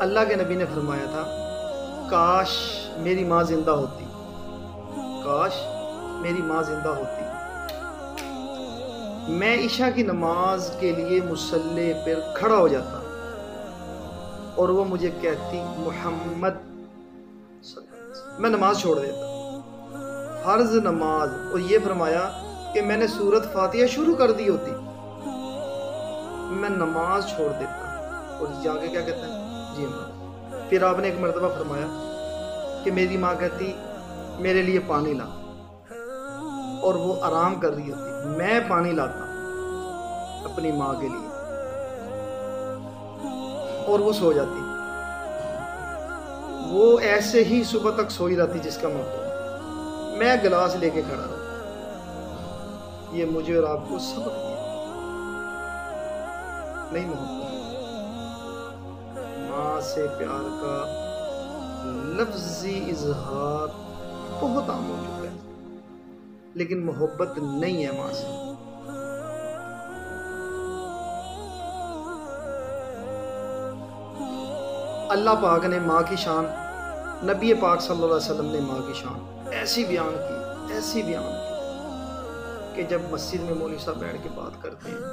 اللہ کے نبی نے فرمایا تھا کاش میری ماں زندہ ہوتی، کاش میری ماں زندہ ہوتی، میں عشاء کی نماز کے لیے مصلی پر کھڑا ہو جاتا اور وہ مجھے کہتی محمد، میں نماز چھوڑ دیتا، فرض نماز، اور یہ فرمایا کہ میں نے سورۃ فاتحہ شروع کر دی ہوتی، میں نماز چھوڑ دیتا اور جا کے کیا کہتا ہے جی ماں۔ پھر آپ نے ایک مرتبہ فرمایا کہ میری ماں کہتی میرے لیے پانی لا، اور وہ آرام کر رہی ہوتی، میں پانی لاتا اپنی ماں کے لیے اور وہ سو جاتی، وہ ایسے ہی صبح تک سوئی رہتی جس کا مطلب میں گلاس لے کے کھڑا رہا۔ یہ مجھے اور آپ کو سبق دیا نہیں محبت، ماں سے پیار کا لفظی اظہار بہت عام ہو چکا ہے، لیکن محبت نہیں ہے ماں سے۔ اللہ پاک نے ماں کی شان، نبی پاک صلی اللہ علیہ وسلم نے ماں کی شان ایسی بیان کی کہ جب مسجد میں مولوی صاحب بیٹھ کے بات کرتے ہیں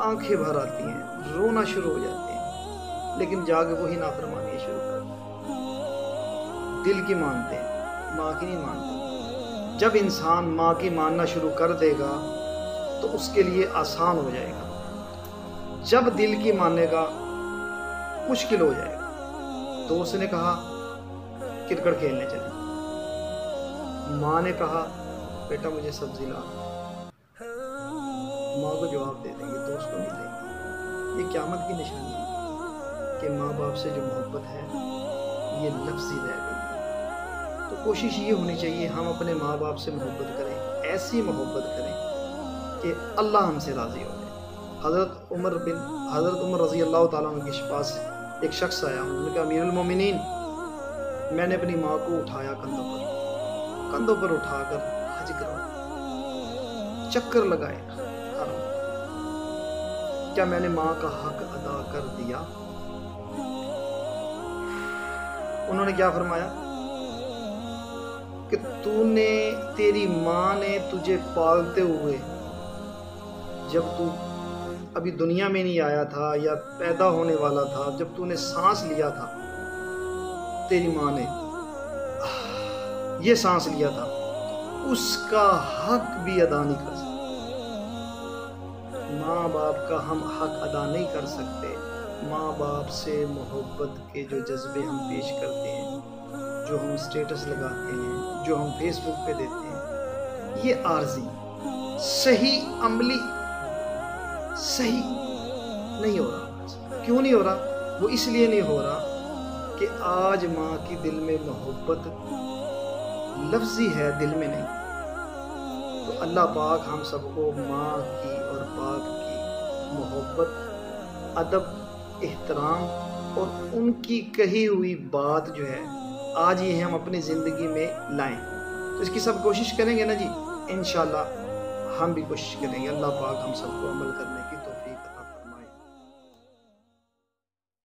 آنکھیں بھر آتی ہیں، رونا شروع ہو جاتے ہیں، لیکن جا کے وہی نافرمانی شروع کر دل کی مانتے ہیں، ماں کی نہیں مانتے۔ جب انسان ماں کی ماننا شروع کر دے گا تو اس کے لیے آسان ہو جائے گا، جب دل کی ماننے گا مشکل ہو جائے گا۔ دوست نے کہا کرکٹ کھیلنے چلے، ماں نے کہا بیٹا مجھے سبزی لا، ماں کو جواب دے دیں گے، دوست کو نہیں دیں گے۔ یہ قیامت کی نشانی ہے کہ ماں باپ سے جو محبت ہے یہ لفظی رہ گئی ہے۔ تو کوشش یہ ہونی چاہیے ہم اپنے ماں باپ سے محبت کریں، ایسی محبت کریں کہ اللہ ہم سے راضی ہو جائے۔ حضرت عمر رضی اللہ تعالیٰ عنہ کے پاس ایک شخص آیا، انہوں نے کہا امیر المومنین، میں نے اپنی ماں کو اٹھایا کندھوں پر اٹھا کر حج کروایا، چکر لگائے، کیا میں نے ماں کا حق ادا کر دیا؟ انہوں نے کیا فرمایا کہ تیری ماں نے تجھے پالتے ہوئے، جب تو ابھی دنیا میں نہیں آیا تھا یا پیدا ہونے والا تھا، جب تو نے سانس لیا تھا، تیری ماں نے یہ سانس لیا تھا، اس کا حق بھی ادا نہیں کر سکتے۔ ماں باپ کا ہم حق ادا نہیں کر سکتے۔ ماں باپ سے محبت کے جو جذبے ہم پیش کرتے ہیں، جو ہم اسٹیٹس لگاتے ہیں، جو ہم فیس بک پہ دیتے ہیں، یہ عارضی، صحیح عملی صحیح نہیں ہو رہا۔ کیوں نہیں ہو رہا؟ وہ اس لیے نہیں ہو رہا کہ آج ماں کی دل میں محبت لفظی ہے، دل میں نہیں۔ تو اللہ پاک ہم سب کو ماں کی اور باپ کی محبت، ادب، احترام اور ان کی کہی ہوئی بات جو ہے آج یہ ہم اپنی زندگی میں لائیں۔ تو اس کی سب کوشش کریں گے نا جی، انشاءاللہ ہم بھی کوشش کریں گے، اللہ پاک ہم سب کو عمل کرنے